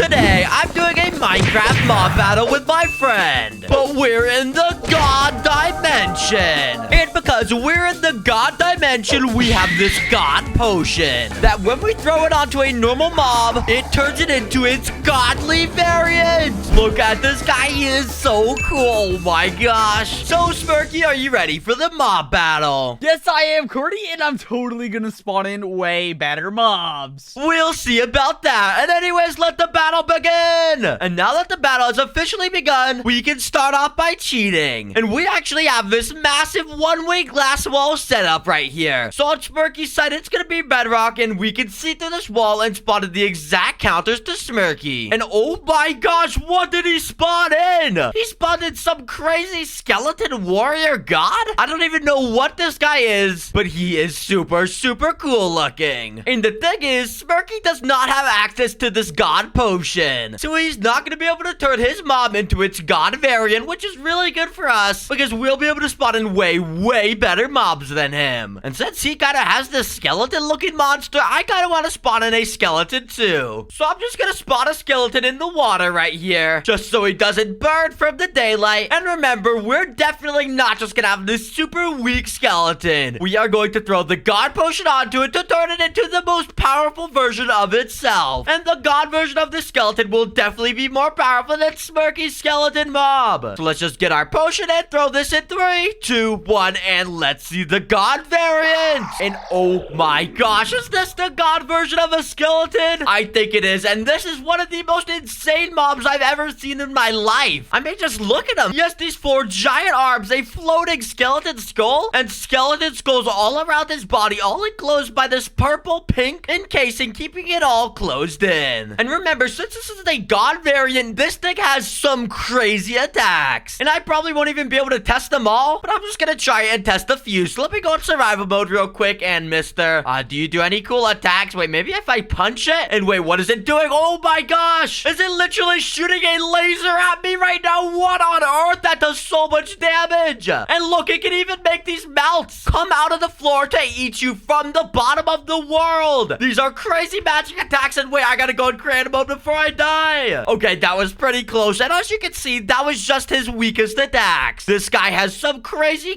today I'm doing a Minecraft mob battle with my friend. But we're in the God Dimension. And because we're in the God Dimension, we have this God potion that when we throw it onto a normal mob, it turns it into its godly variant. Look at this guy. He is so cool. Oh my gosh. So, Smirky, are you ready for the mob battle? Yes, I am, Carty, and I'm totally gonna spawn in way better mobs. We'll see about that. And anyways, let the battle begin. And now that the battle has officially begun, we can start off by cheating. And we actually have this massive one-way glass wall set up right here. So on Smirky's side, it's gonna be bedrock, and we can see through this wall and spotted the exact counters to Smirky. And oh my gosh, what did he spawn in? He spawned in some crazy skeleton warrior god? I don't even know what this guy is, but he is super cool looking. And the thing is, Smirky does not have access to this god potion. So he's not going to be able to turn his mob into its god variant, which is really good for us because we'll be able to spawn in way better mobs than him. And since he kind of has this skeleton looking monster, I kind of want to spawn in a skeleton too. So I'm just going to spawn a skeleton in the water right here, just so he doesn't burn from the daylight. And remember, we're definitely not just going to have this super weak skeleton. We are going to throw the god potion onto it to turn it into the most powerful version of itself. And the god version of the skeleton will definitely be more powerful than Smirky's skeleton mob. So let's just get our potion and throw this in 3, 2, 1, and let's see the god variant. And oh my gosh, is this the god version of a skeleton? I think it is, and this is one of the most insane mobs I've ever seen in my life. I mean, just look at him. He has these 4 giant arms, a floating skeleton skull, and skeleton skulls all around his body, all enclosed by this purple-pink encasing, keeping it all closed in. And remember, since this is a god variant, this thing has some crazy attacks. And I probably won't even be able to test them all, but I'm just gonna try and test a few. So let me go in survival mode real quick. And mister, do you do any cool attacks? Wait, maybe if I punch it? And wait, what is it doing? Oh my gosh! Is it literally shooting a laser at me right now? What on earth? That does so much damage. And look, it can even make these melts come out of the floor to eat you from the bottom of the world. These are crazy magic attacks. And wait, I gotta go in creative mode before I die. Okay, that was pretty close. And as you can see, that was just his weakest attacks. This guy has some crazy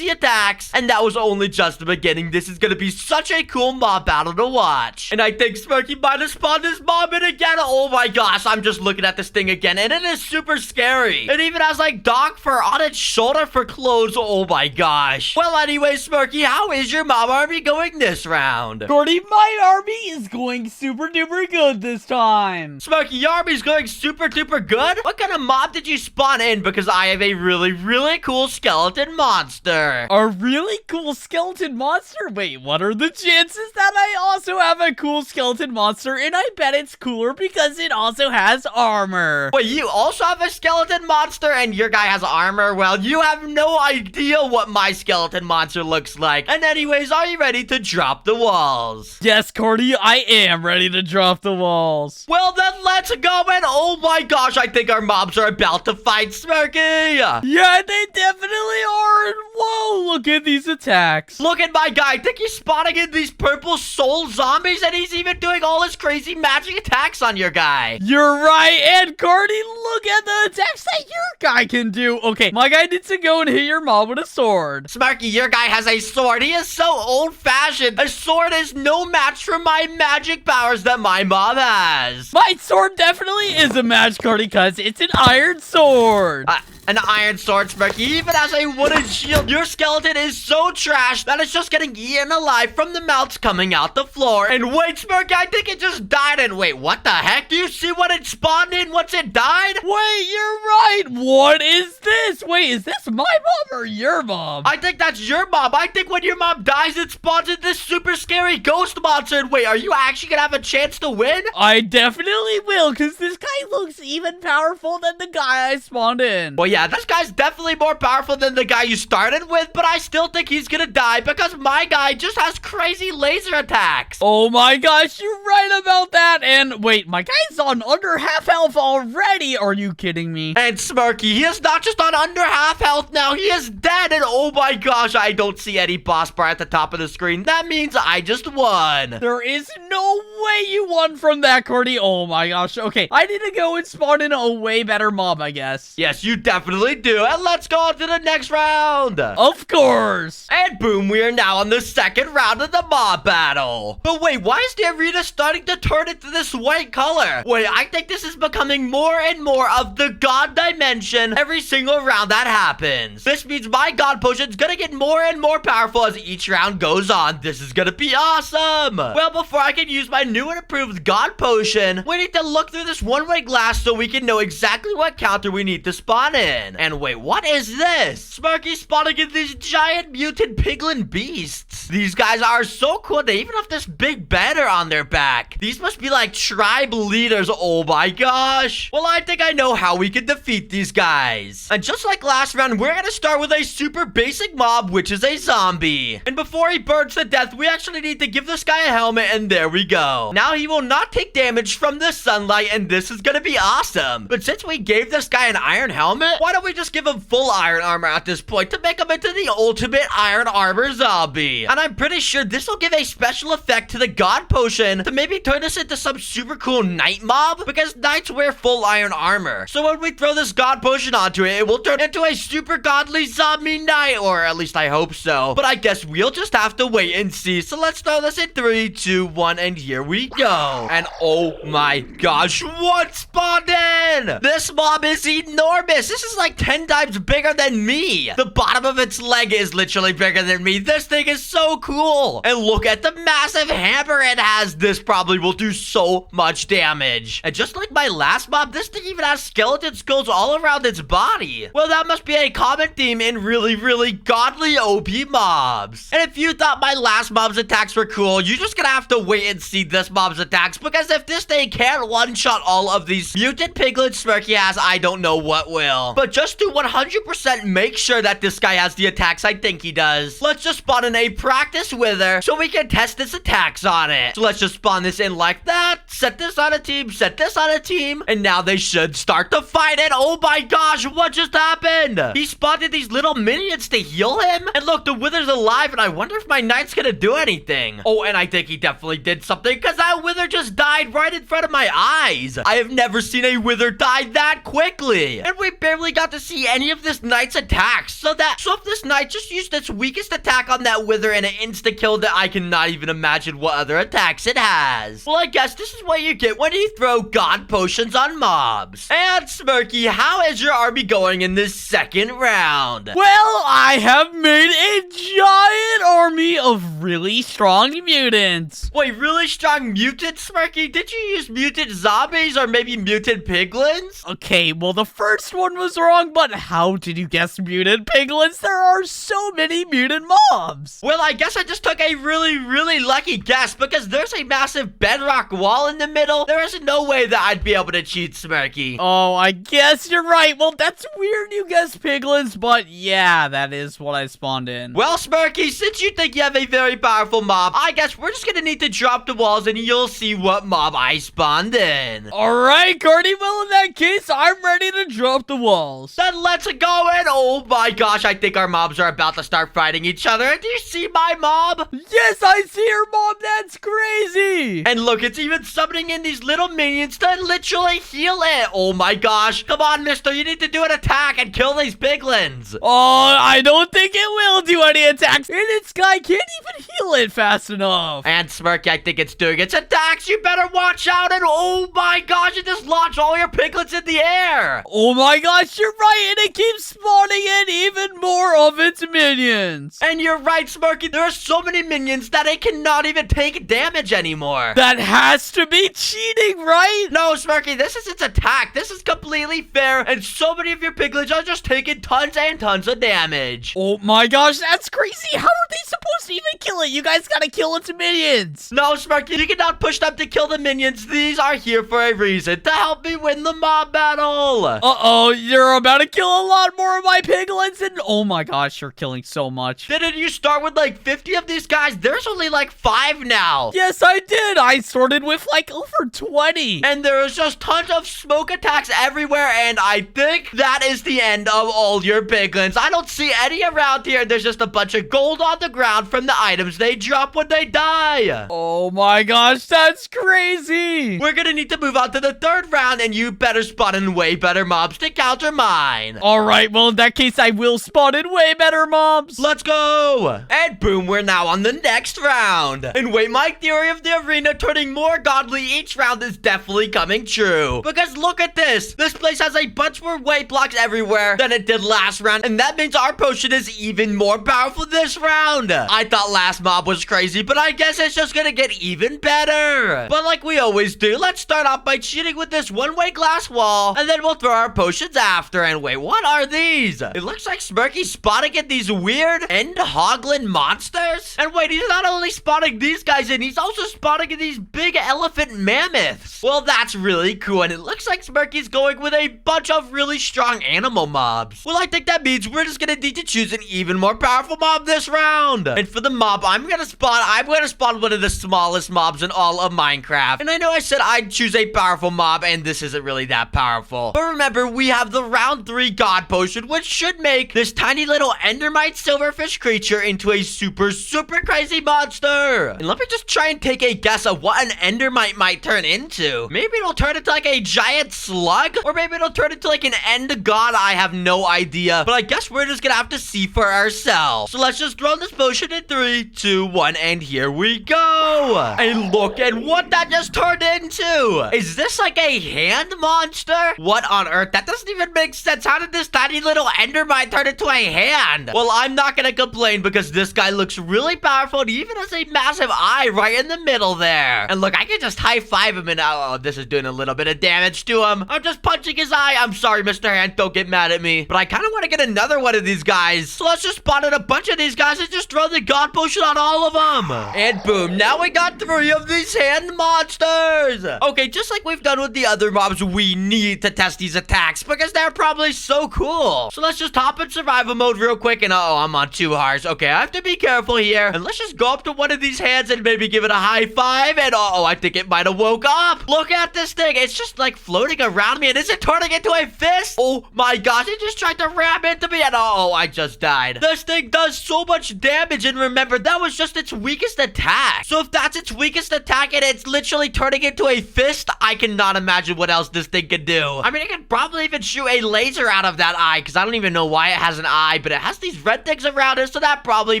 attacks. And that was only just the beginning. This is gonna be such a cool mob battle to watch. And I think Smirky might have spawned this mob in again. Oh my gosh, I'm just looking at this thing again. And it is super scary. It even has like dog fur on its shoulder for clothes. Oh my gosh. Well, anyway, Smirky, how is your mob army going this round? Carty, my army is going super duper good this time. Smirky, your army's going super duper good? What kind of mob did you spawn in? Because I have a really cool skeleton monster. A really cool skeleton monster? Wait, what are the chances that I also have a cool skeleton monster? And I bet it's cooler because it also has armor. Wait, you also have a skeleton monster and your guy has armor? Well, you have no idea what my skeleton monster looks like. And anyways, are you ready to drop the walls? Yes, Carty, I am ready to drop the walls. Well, then let's go. And oh my gosh, I think our mobs are about to fight Smirky. Yeah, they definitely are. And whoa, look at these attacks. Look at my guy. I think he's spawning in these purple soul zombies, and he's even doing all his crazy magic attacks on your guy. You're right. And Carty, look at the attacks that your guy can do. Okay, my guy needs to go and hit your mob with a sword. Smirky, your guy has a sword. He is so old-fashioned. A sword is no match for my magic powers that my mob has. My sword definitely is a match, Carty, because it's an iron sword. An iron sword, Smirky, even has a wooden shield. Your skeleton is so trash that it's just getting eaten alive from the melts coming out the floor. And wait, Smirky, I think it just died. And wait, what the heck? Do you see what it spawned in once it died? Wait, you're right. What is this? Wait, is this my mob or your mob? I think that's your mob. I think when your mob dies, it spawns in this super scary ghost monster. And wait, are you actually gonna have a chance to win? I definitely will, because this guy looks even powerful than the guy I spawned in. Well, yeah, Yeah, this guy's definitely more powerful than the guy you started with, but I still think he's gonna die because my guy just has crazy laser attacks. Oh my gosh, you're right about that. And wait, my guy's on under half health already. Are you kidding me? And Smirky, he is not just on under half health now, he is dead. And oh my gosh, I don't see any boss bar at the top of the screen. That means I just won. There is no way you won from that, Carty. Oh my gosh. Okay, I need to go and spawn in a way better mob, I guess. Yes, you definitely do. And let's go on to the next round. Of course. And boom, we are now on the second round of the mob battle. But wait, why is the arena starting to turn into this white color? Wait, I think this is becoming more and more of the god dimension every single round that happens. This means my god potion's gonna get more and more powerful as each round goes on. This is gonna be awesome. Well, before I can use my new and improved god potion, we need to look through this one-way glass so we can know exactly what counter we need to spawn in. And wait, what is this? Smirky spawning in these giant mutant piglin beasts. These guys are so cool. They even have this big banner on their back. These must be like tribe leaders. Oh my gosh. Well, I think I know how we can defeat these guys. And just like last round, we're gonna start with a super basic mob, which is a zombie. And before he burns to death, we actually need to give this guy a helmet, and there we go. Now he will not take damage from the sunlight, and this is gonna be awesome. But since we gave this guy an iron helmet, why don't we just give him full iron armor at this point to make him into the ultimate iron armor zombie? And I'm pretty sure this will give a special effect to the god potion to maybe turn this into some super cool night mob, because knights wear full iron armor. So when we throw this god potion onto it, it will turn into a super godly zombie knight, or at least I hope so. But I guess we'll just have to wait and see. So let's throw this in 3, 2, 1, and here we go. And oh my gosh, what spawned in? This mob is enormous. This is like 10 times bigger than me. The bottom of its leg is literally bigger than me. This thing is so cool. And look at the massive hammer it has. This probably will do so much damage. And just like my last mob, this thing even has skeleton skulls all around its body. Well, that must be a common theme in really, really godly OP mobs. And if you thought my last mob's attacks were cool, you're just gonna have to wait and see this mob's attacks, because if this thing can't one-shot all of these mutant piglins Smirky has, I don't know what will. But just to 100% make sure that this guy has the attacks I think he does, let's just spawn in a practice wither so we can test his attacks on it. So let's just spawn this in like that, set this on a team, set this on a team, and now they should start to fight it. Oh my gosh, what just happened? He spotted these little minions to heal him, and look, the wither's alive, and I wonder if my knight's gonna do anything. Oh, and I think he definitely did something, because that wither just died right in front of my eyes. I have never seen a wither die that quickly, and we barely got to see any of this knight's attacks. So if this knight just used its weakest attack on that wither and it insta-killed it, I cannot even imagine what other attacks it has. Well, I guess this is what you get when you throw god potions on mobs. And Smirky, how is your army going in this second round? Well, I have made a giant army of really strong mutants. Wait, really strong mutants, Smirky? Did you use mutant zombies or maybe mutant piglins? Okay, well, the first one was wrong, but how did you guess mutant piglins? There are so many mutant mobs. Well, I guess I just took a really, really lucky guess, because there's a massive bedrock wall in the middle. There is no way that I'd be able to cheat, Smirky. Oh, I guess you're right. Well, that's weird you guessed piglins, but yeah, that is what I spawned in. Well, Smirky, since you think you have a very powerful mob, I guess we're just gonna need to drop the walls and you'll see what mob I spawned in. Alright, Carty, well, in that case, I'm ready to drop the walls. Then let's go in. Oh my gosh, I think our mobs are about to start fighting each other. Do you see my mob? Yes, I see your mob. That's crazy. And look, it's even summoning in these little minions to literally heal it. Oh my gosh. Come on, mister. You need to do an attack and kill these piglins. Oh, I don't think it will do any attacks. And its guy can't even heal it fast enough. And Smirky, I think it's doing its attacks. You better watch out. And oh my gosh, it just launched all your piglins in the air. Oh my gosh, you're right. And it keeps spawning in even more of its minions. And you're right, Smirky. There are so many minions that it cannot even take damage anymore. That has to be cheating, right? No, Smirky, this is its attack. This is completely fair. And so many of your piglins are just taking tons and tons of damage. Oh my gosh, that's crazy. How are they supposed to even kill it? You guys gotta kill its minions. No, Smirky, you cannot push them to kill the minions. These are here for a reason, to help me win the mob battle. Uh-oh, you're you're about to kill a lot more of my piglins, and oh my gosh, you're killing so much. Didn't you start with like 50 of these guys? There's only like 5 now. Yes, I did. I started with like over 20. And there is just tons of smoke attacks everywhere, and I think that is the end of all your piglins. I don't see any around here. There's just a bunch of gold on the ground from the items they drop when they die. Oh my gosh, that's crazy. We're gonna need to move on to the 3rd round, and you better spawn in way better mobs to counter mine. All right, well, in that case, I will spawn in way better mobs. Let's go. And boom, we're now on the next round. And wait, my theory of the arena turning more godly each round is definitely coming true. Because look at this. This place has a bunch more weight blocks everywhere than it did last round, and that means our potion is even more powerful this round. I thought last mob was crazy, but I guess it's just gonna get even better. But like we always do, let's start off by cheating with this one-way glass wall, and then we'll throw our potions after. And wait, what are these? It looks like Smirky's spotting at these weird end-hoglin monsters. And wait, he's not only spotting these guys in, he's also spotting these big elephant mammoths. Well, that's really cool, and it looks like Smirky's going with a bunch of really strong animal mobs. Well, I think that means we're just gonna need to choose an even more powerful mob this round. And for the mob I'm gonna spawn one of the smallest mobs in all of Minecraft. And I know I said I'd choose a powerful mob, and this isn't really that powerful. But remember, we have the round 3 god potion, which should make this tiny little endermite silverfish creature into a super crazy monster. And let me just try and take a guess of what an endermite might turn into. Maybe it'll turn into like a giant slug, or maybe it'll turn into like an end god. I have no idea, but I guess we're just gonna have to see for ourselves. So let's just throw this potion in 3, 2, 1, and here we go. And look at what that just turned into. Is this like a hand monster? What on earth? That doesn't even make sense. How did this tiny little endermite turn into a hand? Well, I'm not gonna complain because this guy looks really powerful, and he even has a massive eye right in the middle there. And look, I can just high-five him, and oh, this is doing a little bit of damage to him. I'm just punching his eye. I'm sorry, Mr. Hand, don't get mad at me, but I kind of want to get another one of these guys. So let's just spawn in a bunch of these guys and just throw the god potion on all of them. And boom, now we got 3 of these hand monsters. Okay, just like we've done with the other mobs, we need to test these attacks because they're probably so cool. So let's just hop in survival mode real quick, and oh, I'm on 2 hearts. Okay, I have to be careful here. And let's just go up to one of these hands and maybe give it a high five. And oh, I think it might have woke up. Look at this thing. It's just like floating around me, and is it turning into a fist? Oh my gosh, it just tried to ram into me, and oh, I just died. This thing does so much damage, and remember, that was just its weakest attack. So if that's its weakest attack and it's literally turning into a fist, I cannot imagine what else this thing could do. I mean, it could probably even shoot a laser out of that eye, because I don't even know why it has an eye, but it has these red things around it, so that probably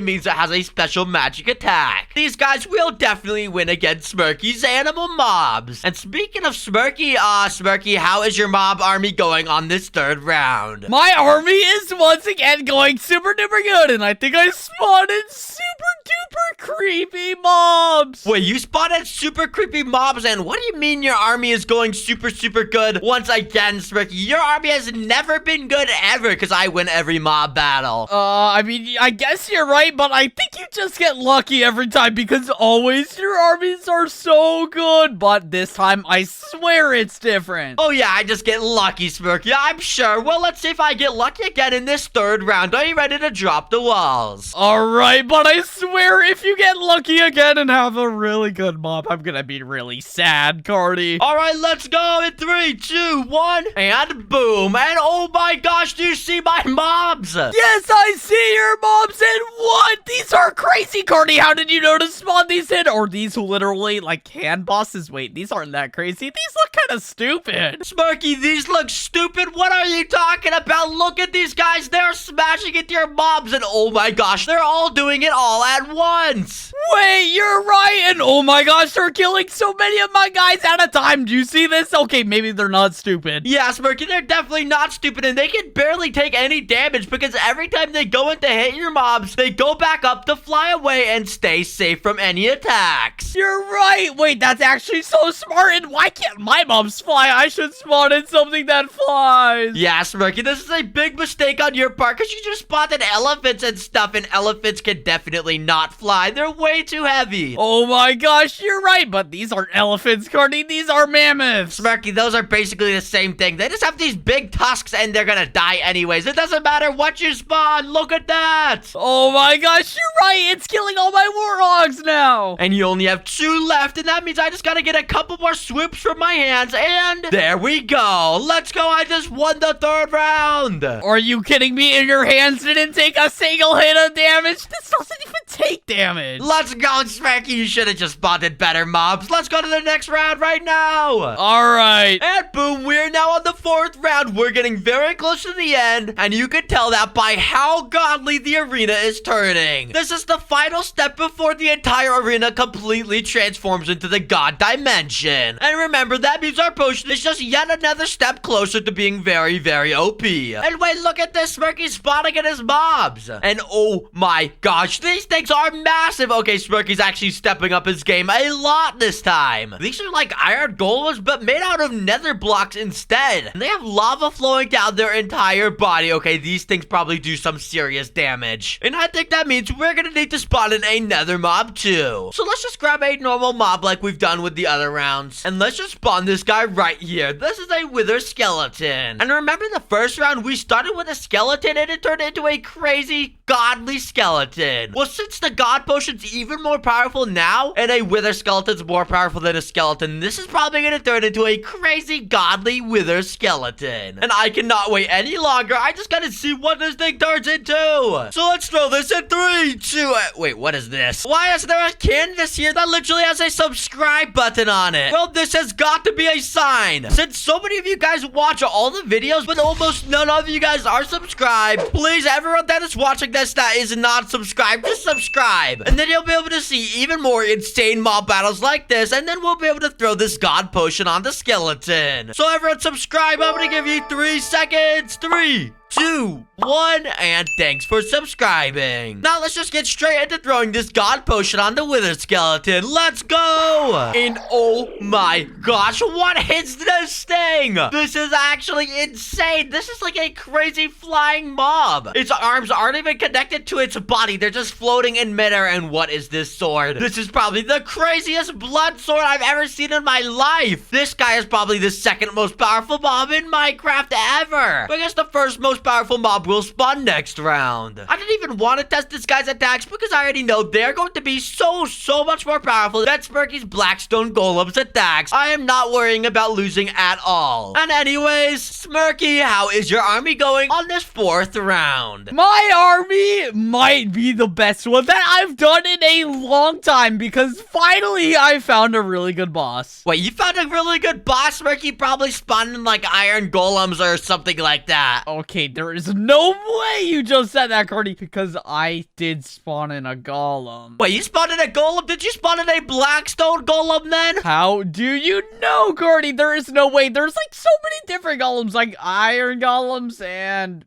means it has a special magic attack. These guys will definitely win against Smirky's animal mobs. And speaking of Smirky, Smirky, how is your mob army going on this 3rd round? My army is once again going super duper good, and I think I spawned in super duper creepy mobs. Wait, you spotted super creepy mobs, and what do you mean your army is going super good? Once again, Smirky, your army has never been good ever, because I win every mob battle. I mean, I guess you're right, but I think you just get lucky every time, because always your armies are so good, but this time I swear it's different. Oh yeah, I just get lucky, Smirky, I'm sure. Well, let's see if I get lucky again in this 3rd round. Are you ready to drop the walls? Alright, but I swear if you get lucky again and have a really good mob, I'm gonna be really sad, Carty. Alright, let's go in 3, 2, 1, and boom. And oh my gosh, do you see my mobs? Yes, I see your mobs, and what? These are crazy, Carty. How did you know to spawn these in? Or these literally like hand bosses? Wait, these aren't that crazy. These look kind of stupid. Smirky, these look stupid. What are you talking about? Look at these guys. They're smashing into your mobs, and oh my gosh, they're all doing it all at once. Wait, you're right. And oh my gosh, they're killing so many of my guys at a time. Do you see this? Okay, maybe they're not stupid. Yeah, Smirky, they're definitely not stupid, and they can barely take any damage because every time they go in to hit your mobs, they go back up to fly away and stay safe from any attacks. You're right. Wait, that's actually so smart. And why can't my mobs fly? I should spawn in something that flies. Yeah, Smirky, this is a big mistake on your part because you just spotted elephants and stuff, and elephants can definitely not fly. They're way too heavy. Oh my gosh, you're right, but these aren't elephants, Carty. These are mammoths. Smirky, those are basically the same thing. They just have these big tusks and they're gonna die anyways. It doesn't matter what you spawn. Look at that. Oh my gosh, you're right. It's killing all my warthogs now. And you only have 2 left, and that means I just gotta get a couple more swoops from my hands, and there we go. Let's go. I just won the 3rd round. Are you kidding me? In your hands didn't take a single hit of damage. This doesn't even take damage. Let's go, Smirky. You should have just spotted better mobs. Let's go to the next round right now. All right. And boom, we're now on the 4th round. We're getting very close to the end, and you can tell that by how godly the arena is turning. This is the final step before the entire arena completely transforms into the god dimension. And remember, that means our potion is just yet another step closer to being very, very OP. And wait, look at this. Smirky's spawning at his mobs. And oh my gosh, these things are massive. Okay, Smirky's actually stepping up his game a lot this time. These are like iron golems, but made out of nether blocks instead. And they have lava flowing down their entire body. Okay, these things probably do some serious damage. And I think that means we're gonna need to spawn in a nether mob too. So let's just grab a normal mob like we've done with the other rounds. And let's just spawn this guy right here. This is a wither skeleton. And remember the first round, we started with a skeleton and it turned into a crazy godly skeleton. Well, since the god potion's even more powerful now, and a wither skeleton's more powerful than a skeleton, this is probably gonna turn into a crazy godly wither skeleton. And I cannot wait any longer. I just gotta see what this thing turns into. So let's throw this in 3, 2, wait, what is this? Why is there a canvas here that literally has a subscribe button on it? Well, this has got to be a sign. Since so many of you guys watch all the videos, but almost none of you guys are subscribed, please, everyone that is watching this that is not subscribed, just subscribe. And then you'll be able to see even more insane mob battles like this, and then we'll be able to throw this god potion on the skeleton. So everyone subscribe. I'm gonna give you 3 seconds. 3, 2, 1, and thanks for subscribing. Now let's just get straight into throwing this god potion on the wither skeleton. Let's go. And oh my gosh, what hits this thing? This is actually insane. This is like a crazy flying mob. Its arms aren't even connected to its body. They're just floating in midair. And what is this sword? This is probably the craziest blood sword I've ever seen in my life. This guy is probably the 2nd most powerful mob in Minecraft ever. But I guess the first most powerful mob will spawn next round. I didn't even want to test this guy's attacks because I already know they're going to be so much more powerful than Smirky's Blackstone Golem's attacks. I am not worrying about losing at all. And anyways, Smirky, how is your army going on this 4th round? My army might be the best one that I've done in a long time because finally I found a really good boss. Wait, you found a really good boss, Smirky? Probably spawned in like iron golems or something like that. Okay, there is no way you just said that, Carty, because I did spawn in a golem. Wait, you spawned in a golem? Did you spawn in a Blackstone Golem then? How do you know, Carty? There is no way. There's like so many different golems, like iron golems and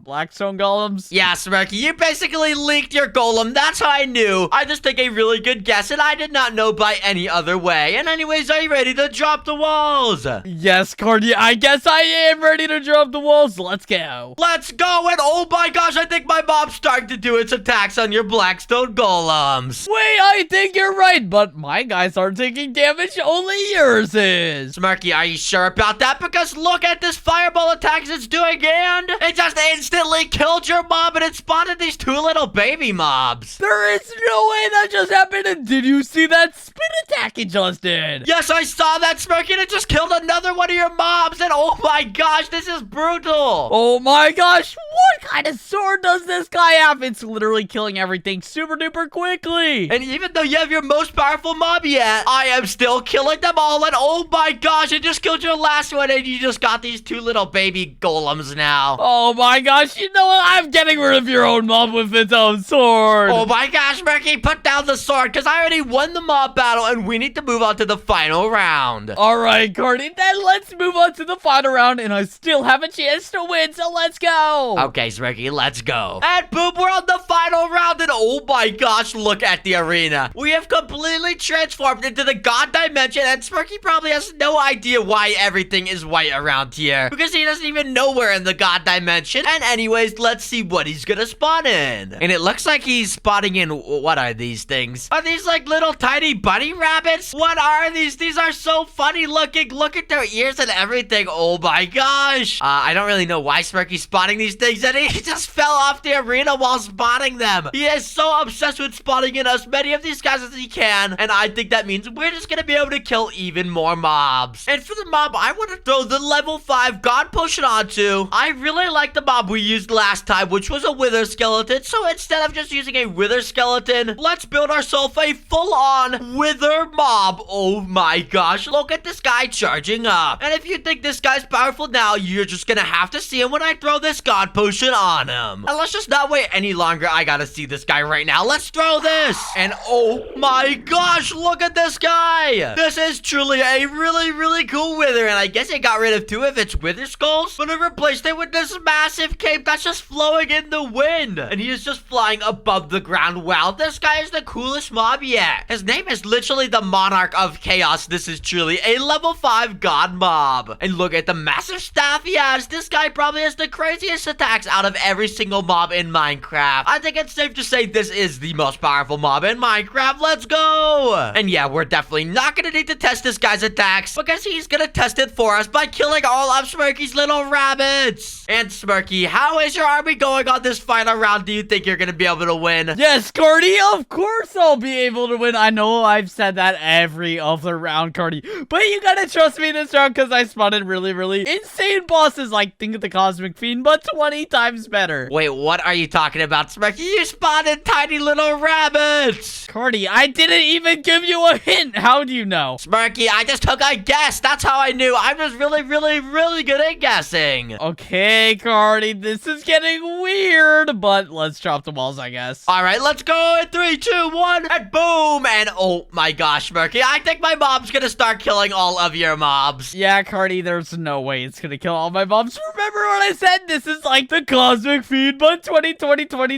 Blackstone golems. Yeah, Smirky, you basically leaked your golem. That's how I knew. I just took a really good guess, and I did not know by any other way. And anyways, are you ready to drop the walls? Yes, Carty, I guess I am ready to drop the walls. Let's go. Let's go, and oh my gosh, I think my mob's starting to do its attacks on your Blackstone golems. Wait, I think you're right, but my guys aren't taking damage. Only yours is. Smirky, are you sure about that? Because look at this fireball attacks it's doing, and it just instantly killed your mob, and it spawned these 2 little baby mobs. There is no way that just happened. And did you see that spin attack it just did? Yes, I saw that, Smirky, and it just killed another one of your mobs, and oh my gosh, this is brutal. Oh my gosh, what kind of sword does this guy have? It's literally killing everything super duper quickly. And even though you have your most powerful mob yet, I am still killing them all, and oh my gosh, it just killed your last one, and you just got these 2 little baby golems now. Oh my gosh, you know what? I'm getting rid of your own mob with its own sword. Oh my gosh, Smirky, put down the sword, because I already won the mob battle, and we need to move on to the final round. All right, Carty, then let's move on to the final round, and I still have a chance to win, so let's go. Okay, Smirky, let's go. And boom, we're on the final round, and oh my gosh, look at the arena. We have completely transformed into the god dimension, and Smirky probably has no idea why everything is white around here, because he doesn't even know we're in the god dimension. location. And anyways, let's see what he's gonna spawn in. And it looks like he's spawning in, what are these things? Are these like little tiny bunny rabbits? What are these? These are so funny looking. Look at their ears and everything. Oh my gosh. I don't really know why Smirky's spawning these things, and he just fell off the arena while spawning them. He is so obsessed with spawning in as many of these guys as he can, and I think that means we're just gonna be able to kill even more mobs. And for the mob I want to throw the level 5 god potion onto, I really like the mob we used last time, which was a wither skeleton. So instead of just using a wither skeleton, let's build ourselves a full-on wither mob. Oh my gosh, look at this guy charging up. And if you think this guy's powerful now, you're just gonna have to see him when I throw this god potion on him. And let's just not wait any longer. I gotta see this guy right now. Let's throw this. And oh my gosh, look at this guy. This is truly a really cool wither, and I guess it got rid of 2 of its wither skulls, but it replaced it with this massive cape that's just flowing in the wind, and he is just flying above the ground. Wow, this guy is the coolest mob yet. His name is literally the Monarch of Chaos. This is truly a level 5 god mob. And look at the massive staff he has. This guy probably has the craziest attacks out of every single mob in Minecraft. I think it's safe to say this is the most powerful mob in Minecraft. Let's go. And yeah, we're definitely not gonna need to test this guy's attacks, because he's gonna test it for us by killing all of Smirky's little rabbits. And Smirky, how is your army going on this final round? Do you think you're gonna be able to win? Yes, Carty, of course I'll be able to win. I know I've said that every other round, Carty, but you gotta trust me this round, because I spotted really insane bosses like Think of the Cosmic Fiend, but 20 times better. Wait, what are you talking about, Smirky? You spotted tiny little rabbits. Carty, I didn't even give you a hint. How do you know? Smirky, I just took a guess. That's how I knew. I'm just really good at guessing. Okay, Carty, this is getting weird, but let's drop the walls, I guess. All right, let's go in 3, 2, 1, and boom. And oh my gosh, Smirky, I think my mob's gonna start killing all of your mobs. Yeah, Carty, there's no way it's gonna kill all my mobs. Remember what I said? This is like the Cosmic Fiend, but 20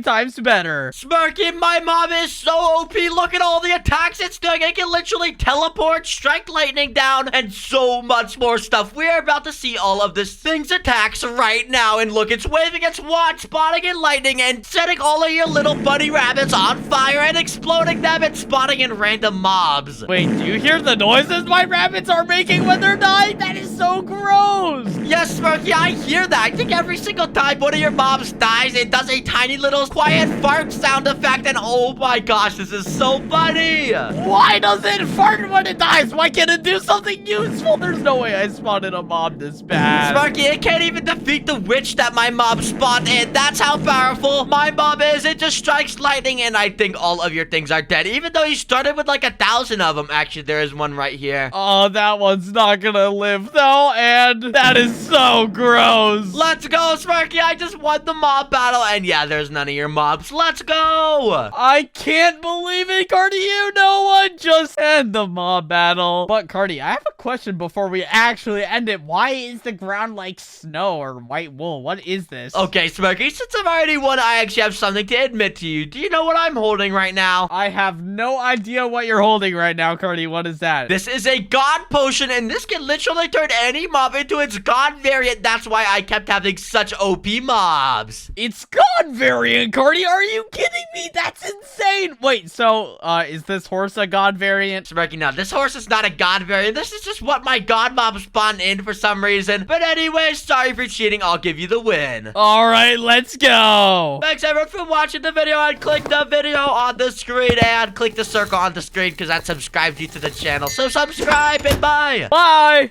times better. Smirky, my mob is so OP. Look at all the attacks it's doing. It can literally teleport, strike lightning down, and so much more stuff. We are about to see all of this thing's attacks right now. And look, it's waving its wand, spawning in lightning, and setting all of your little bunny rabbits on fire and exploding them and spawning in random mobs. Wait, do you hear the noises my rabbits are making when they're dying? That is so gross. Yes, Smirky, I hear that. I think every single time one of your mobs dies, it does a tiny little quiet fart sound effect, and oh my gosh, this is so funny. Why does it fart when it dies? Why can't it do something useful? There's no way I spawned in a mob this bad. Smirky, it can't even defeat the witch that my mob spawned in. That's how powerful my mob is. It just strikes lightning, and I think all of your things are dead, even though you started with like 1,000 of them. Actually, there is one right here. Oh, that one's not gonna live though, and that is so gross. Let's go, Smirky. I just won the mob battle, and yeah, there's none of your mobs. Let's go. I can't believe it, Carty. You know what? Just end the mob battle. But Carty, I have a question before we actually end it. Why is the ground like snow or white wool? What is this? Okay, Smirky, since I've already won, I actually have something to admit to you. Do you know what I'm holding right now? I have no idea what you're holding right now, Carty. What is that? This is a god potion, and this can literally turn any mob into its god variant. That's why I kept having such OP mobs. It's god variant, Carty. Are you kidding me? That's insane. Wait, so is this horse a god variant? Smirky, no, this horse is not a god variant. This is just what my god mob spawned in for some reason. But anyway, sorry for cheating. I'll give you the win. All right, let's go. Thanks everyone for watching the video, and click the video on the screen and click the circle on the screen because that subscribes you to the channel. So subscribe and bye. Bye.